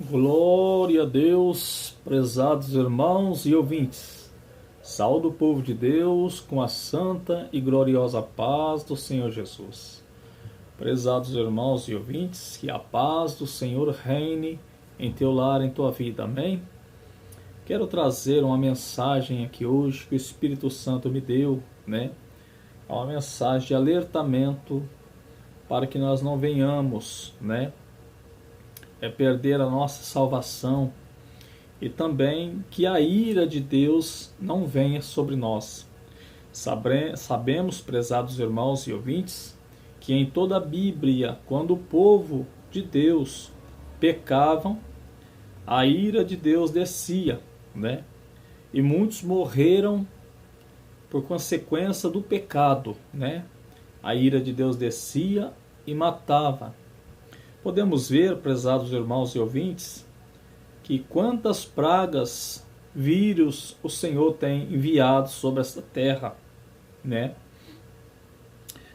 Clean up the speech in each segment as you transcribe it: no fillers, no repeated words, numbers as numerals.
Glória a Deus, prezados irmãos e ouvintes. Saúdo o povo de Deus com a santa e gloriosa paz do Senhor Jesus. Prezados irmãos e ouvintes, que a paz do Senhor reine em teu lar, em tua vida. Amém? Quero trazer uma mensagem aqui hoje que o Espírito Santo me deu, É uma mensagem de alertamento para que nós não venhamos, perder a nossa salvação e também que a ira de Deus não venha sobre nós. Sabemos, prezados irmãos e ouvintes, que em toda a Bíblia, quando o povo de Deus pecavam, a ira de Deus descia, E muitos morreram por consequência do pecado, A ira de Deus descia e matava. Podemos ver, prezados irmãos e ouvintes, que quantas pragas, vírus o Senhor tem enviado sobre esta terra,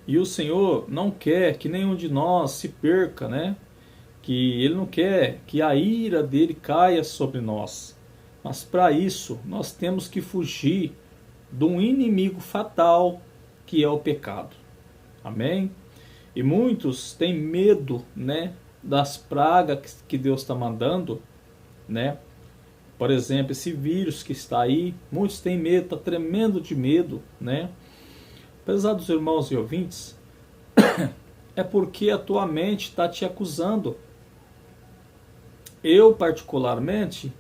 E o Senhor não quer que nenhum de nós se perca, Que Ele não quer que a ira dele caia sobre nós. Mas para isso nós temos que fugir de um inimigo fatal que é o pecado. Amém? E muitos têm medo, das pragas que Deus está mandando, Por exemplo, esse vírus que está aí, muitos têm medo, está tremendo de medo, Prezados irmãos e ouvintes, é porque a tua mente está te acusando. Eu, particularmente,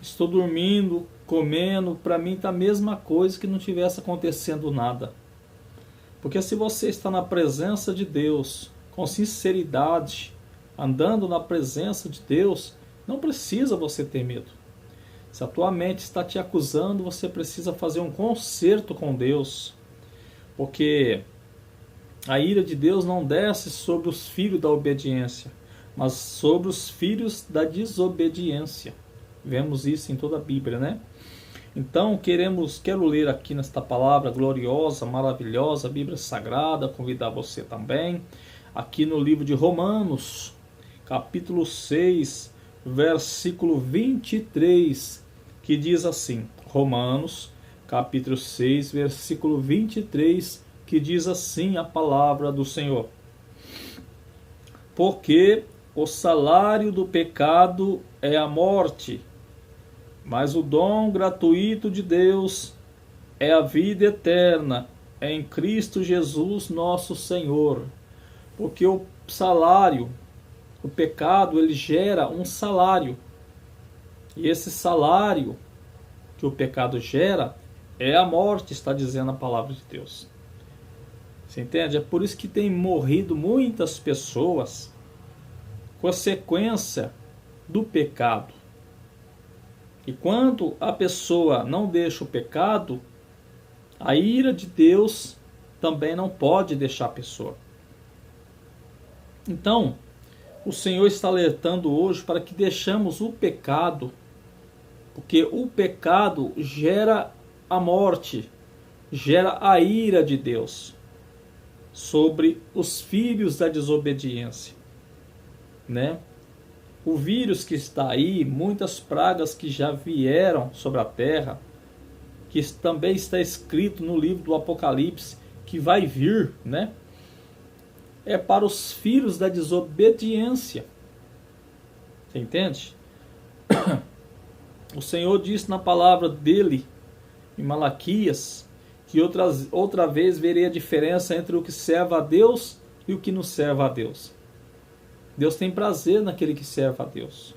estou dormindo, comendo, para mim está a mesma coisa que não tivesse acontecendo nada. Porque se você está na presença de Deus, com sinceridade, andando na presença de Deus, não precisa você ter medo. Se a tua mente está te acusando, você precisa fazer um conserto com Deus. Porque a ira de Deus não desce sobre os filhos da obediência, mas sobre os filhos da desobediência. Vemos isso em toda a Bíblia, Então, quero ler aqui nesta palavra gloriosa, maravilhosa, Bíblia Sagrada, convidar você também, aqui no livro de Romanos, capítulo 6, versículo 23, que diz assim, Romanos, capítulo 6, versículo 23, que diz assim a palavra do Senhor. Porque o salário do pecado é a morte, mas o dom gratuito de Deus é a vida eterna em Cristo Jesus nosso Senhor. Porque o salário, o pecado, ele gera um salário. E esse salário que o pecado gera é a morte, está dizendo a palavra de Deus. Você entende? É por isso que tem morrido muitas pessoas consequência do pecado. E quando a pessoa não deixa o pecado, a ira de Deus também não pode deixar a pessoa. Então, o Senhor está alertando hoje para que deixamos o pecado, porque o pecado gera a morte, gera a ira de Deus sobre os filhos da desobediência, O vírus que está aí, muitas pragas que já vieram sobre a terra, que também está escrito no livro do Apocalipse, que vai vir, É para os filhos da desobediência. Você entende? O Senhor disse na palavra dele, em Malaquias, que outra vez veria a diferença entre o que serve a Deus e o que não serve a Deus. Deus tem prazer naquele que serve a Deus.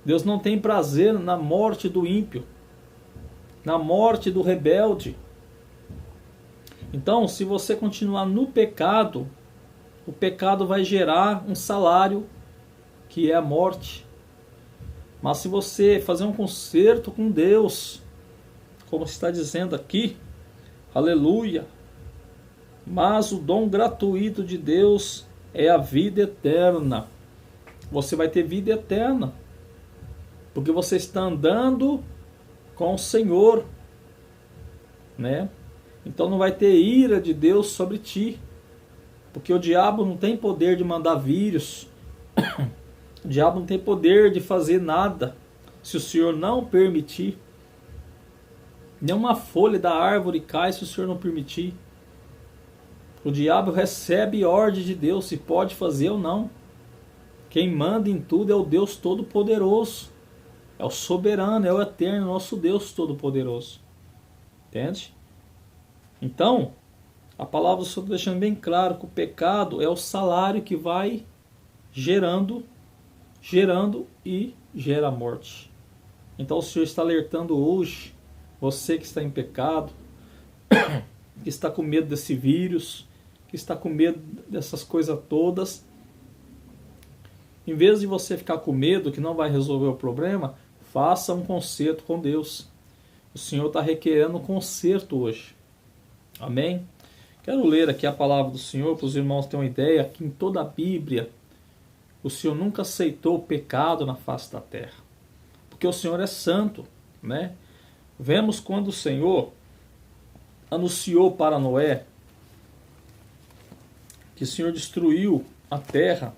Deus não tem prazer na morte do ímpio, na morte do rebelde. Então, se você continuar no pecado, o pecado vai gerar um salário que é a morte. Mas se você fazer um conserto com Deus, como está dizendo aqui, aleluia, mas o dom gratuito de Deus é a vida eterna. Você vai ter vida eterna, porque você está andando com o Senhor, Então não vai ter ira de Deus sobre ti, porque o diabo não tem poder de mandar vírus O diabo não tem poder de fazer nada se o Senhor não permitir. Nenhuma folha da árvore cai se o Senhor não permitir. O diabo recebe ordem de Deus se pode fazer ou não. Quem manda em tudo é o Deus Todo-Poderoso. É o soberano, é o eterno, nosso Deus Todo-Poderoso. Entende? Então, a palavra do Senhor está deixando bem claro que o pecado é o salário que vai gerando e gera morte. Então o Senhor está alertando hoje, você que está em pecado, que está com medo desse vírus, que está com medo dessas coisas todas. Em vez de você ficar com medo que não vai resolver o problema, faça um conserto com Deus. O Senhor está requerendo um conserto hoje. Amém? Quero ler aqui a palavra do Senhor para os irmãos terem uma ideia que em toda a Bíblia o Senhor nunca aceitou o pecado na face da terra. Porque o Senhor é santo, né? Vemos quando o Senhor anunciou para Noé que o Senhor destruiu a terra,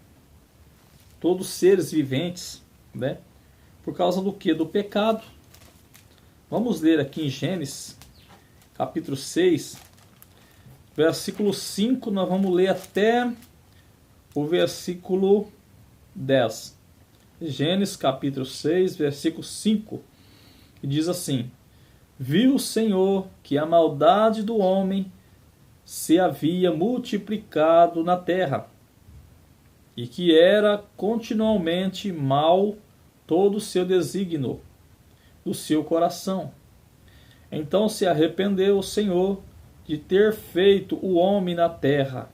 todos os seres viventes, né? Por causa do quê? Do pecado. Vamos ler aqui em Gênesis, capítulo 6, versículo 5, nós vamos ler até o versículo 10. Gênesis capítulo 6, versículo 5, que diz assim: Viu o Senhor que a maldade do homem se havia multiplicado na terra, e que era continuamente mal todo o seu desígnio do seu coração. Então se arrependeu o Senhor de ter feito o homem na terra,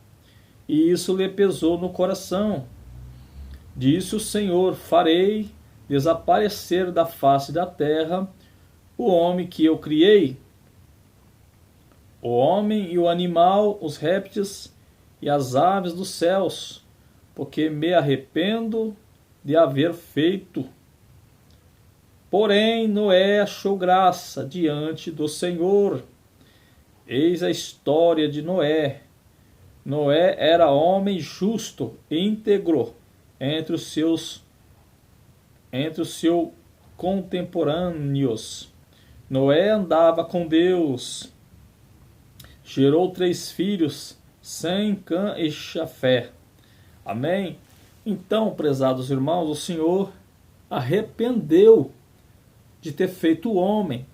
e isso lhe pesou no coração. Disse o Senhor: farei desaparecer da face da terra o homem que eu criei, o homem e o animal, os répteis e as aves dos céus, porque me arrependo de haver feito. Porém Noé achou graça diante do Senhor. Eis a história de Noé. Noé era homem justo e íntegro entre os seus contemporâneos. Noé andava com Deus. Gerou 3 filhos, Sem, Cã e Jafé. Amém? Então, prezados irmãos, o Senhor arrependeu de ter feito o homem,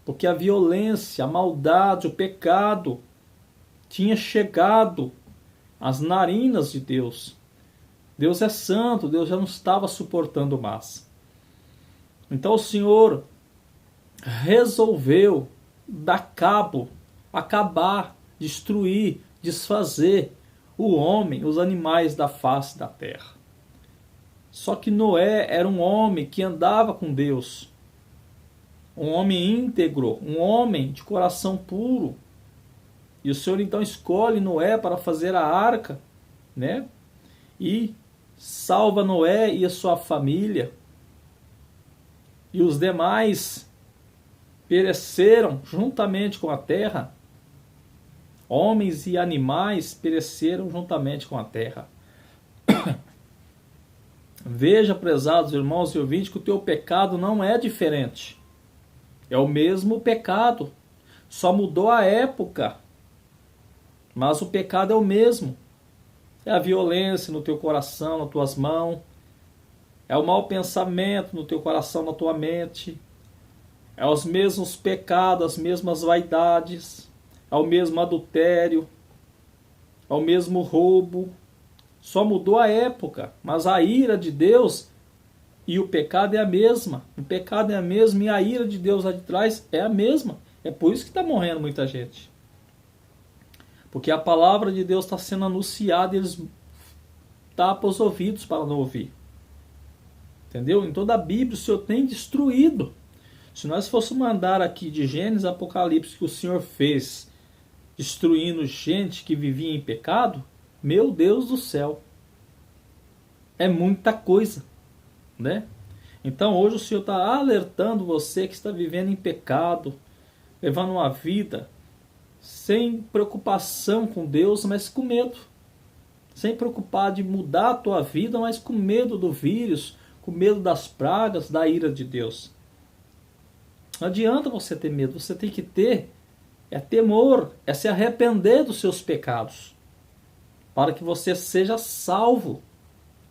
porque a violência, a maldade, o pecado tinha chegado às narinas de Deus. Deus é santo, Deus já não estava suportando mais. Então o Senhor resolveu dar cabo, acabar, destruir, desfazer o homem, os animais da face da terra. Só que Noé era um homem que andava com Deus, um homem íntegro, um homem de coração puro. E o Senhor então escolhe Noé para fazer a arca, né? E salva Noé e a sua família. E os demais pereceram juntamente com a terra. Homens e animais pereceram juntamente com a terra. Veja, prezados irmãos e ouvintes, que o teu pecado não é diferente. É o mesmo pecado. Só mudou a época. Mas o pecado é o mesmo. É a violência no teu coração, nas tuas mãos. É o mau pensamento no teu coração, na tua mente. É os mesmos pecados, as mesmas vaidades. É o mesmo adultério. É o mesmo roubo. Só mudou a época. Mas a ira de Deus e o pecado é a mesma. O pecado é a mesma e a ira de Deus lá de trás é a mesma. É por isso que está morrendo muita gente. Porque a palavra de Deus está sendo anunciada e eles tapam os ouvidos para não ouvir. Entendeu? Em toda a Bíblia o Senhor tem destruído. Se nós fôssemos andar aqui de Gênesis a Apocalipse que o Senhor fez, destruindo gente que vivia em pecado, meu Deus do céu. É muita coisa, né? Então hoje o Senhor está alertando você que está vivendo em pecado, levando uma vida sem preocupação com Deus, mas com medo. sem preocupar de mudar a tua vida, mas com medo do vírus, com medo das pragas, da ira de Deus. Não adianta você ter medo, você tem que ter temor, é se arrepender dos seus pecados, para que você seja salvo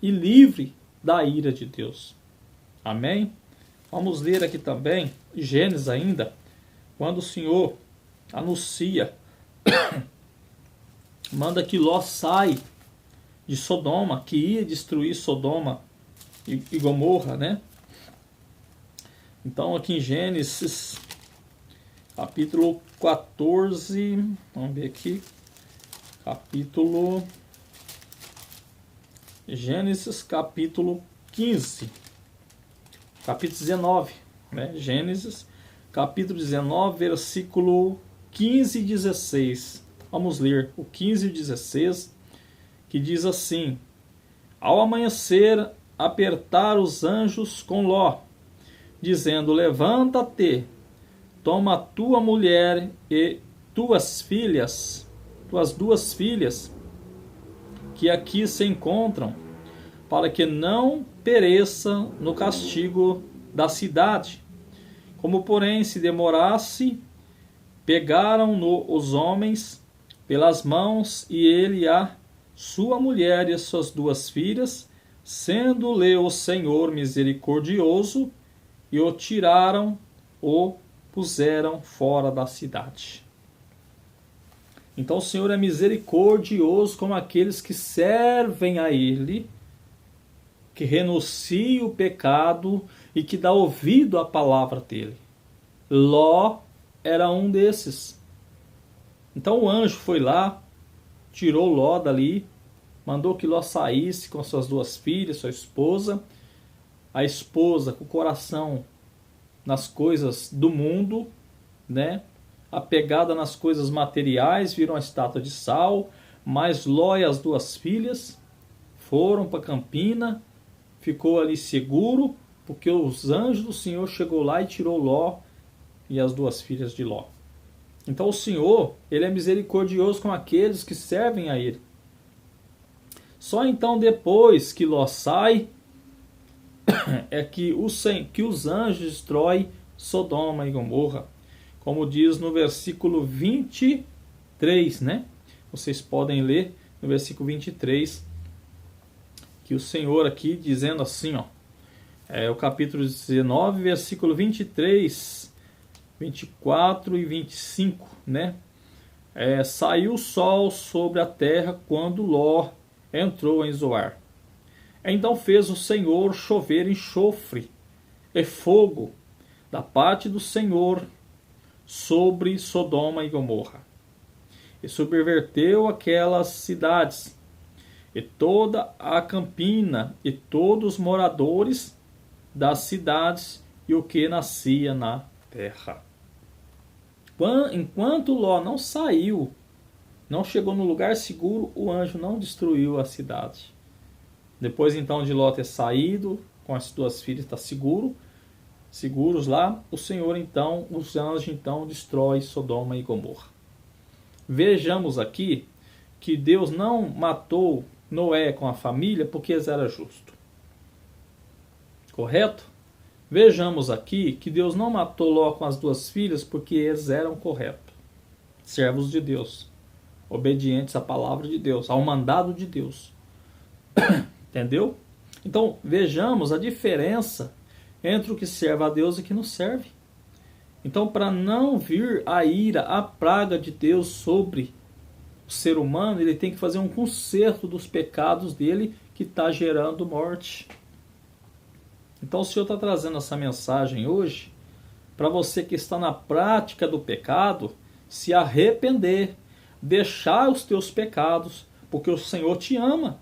e livre da ira de Deus. Amém? Vamos ler aqui também, Gênesis ainda, quando o Senhor anuncia, manda que Ló sai de Sodoma, que ia destruir Sodoma e Gomorra, né? Então aqui em Gênesis, capítulo 14, vamos ver aqui, Gênesis capítulo 15, capítulo 19, né? Gênesis capítulo 19, versículo 15 e 16. Vamos ler o 15 e 16, que diz assim: Ao amanhecer, apertaram os anjos com Ló, dizendo: Levanta-te, toma tua mulher e tuas duas filhas, que aqui se encontram, para que não pereça no castigo da cidade. Como, porém, se demorasse, pegaram-no os homens pelas mãos, e ele e a sua mulher e as suas duas filhas, sendo-lhe o Senhor misericordioso, e o tiraram, o puseram fora da cidade. Então o Senhor é misericordioso com aqueles que servem a Ele, que renuncia o pecado e que dá ouvido à palavra dele. Ló era um desses. Então o anjo foi lá, tirou Ló dali, mandou que Ló saísse com suas duas filhas, sua esposa. A esposa com o coração nas coisas do mundo, né? Apegada nas coisas materiais, virou uma estátua de sal. Mas Ló e as duas filhas foram para Campina, ficou ali seguro, porque os anjos do Senhor chegou lá e tirou Ló e as duas filhas de Ló. Então o Senhor, Ele é misericordioso com aqueles que servem a Ele. Só então depois que Ló sai, é que os anjos destroem Sodoma e Gomorra. Como diz no versículo 23, né? Vocês podem ler no versículo 23, que o Senhor aqui dizendo assim, ó, o capítulo 19, versículo 23, 24 e 25, né? Saiu o sol sobre a terra quando Ló entrou em Zoar. Então fez o Senhor chover enxofre e fogo da parte do Senhor sobre Sodoma e Gomorra, e subverteu aquelas cidades, e toda a campina, e todos os moradores das cidades, e o que nascia na terra. Enquanto Ló não saiu, não chegou no lugar seguro, o anjo não destruiu a cidade. Depois então de Ló ter saído, com as duas filhas, está seguros lá, o Senhor então, os anjos então destrói Sodoma e Gomorra. Vejamos aqui que Deus não matou Noé com a família porque eles eram justos. Correto? Vejamos aqui que Deus não matou Ló com as duas filhas porque eles eram corretos. Servos de Deus. Obedientes à palavra de Deus, ao mandado de Deus. Entendeu? Então vejamos a diferença entre o que serve a Deus e o que não serve. Então, para não vir a ira, a praga de Deus sobre o ser humano, ele tem que fazer um conserto dos pecados dele que está gerando morte. Então o Senhor está trazendo essa mensagem hoje para você que está na prática do pecado, se arrepender, deixar os teus pecados, porque o Senhor te ama.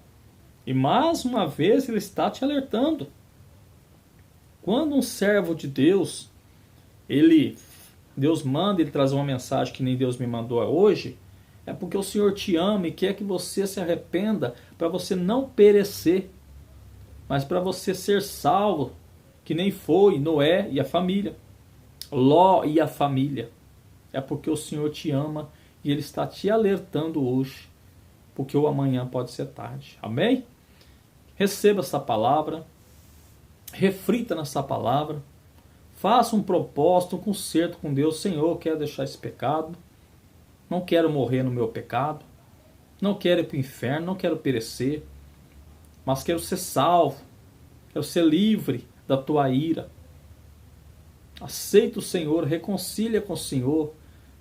E mais uma vez Ele está te alertando. Quando um servo de Deus, Deus manda ele trazer uma mensagem que nem Deus me mandou hoje, é porque o Senhor te ama e quer que você se arrependa para você não perecer, mas para você ser salvo, que nem foi Noé e a família, Ló e a família. É porque o Senhor te ama e Ele está te alertando hoje porque o amanhã pode ser tarde. Amém? Receba essa palavra, reflita nessa palavra, faça um propósito, um concerto com Deus. Senhor, eu quero deixar esse pecado, não quero morrer no meu pecado, não quero ir para o inferno, não quero perecer, mas quero ser salvo, quero ser livre da tua ira. Aceita o Senhor, reconcilia com o Senhor,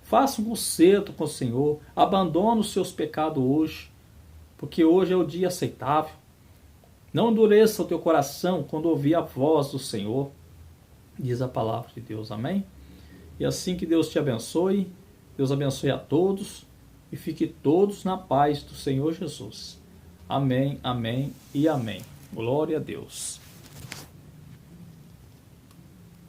faça um concerto com o Senhor, abandone os seus pecados hoje, porque hoje é o dia aceitável. Não endureça o teu coração quando ouvir a voz do Senhor, diz a palavra de Deus. Amém? E assim que Deus te abençoe, Deus abençoe a todos e fique todos na paz do Senhor Jesus. Amém, amém e amém. Glória a Deus.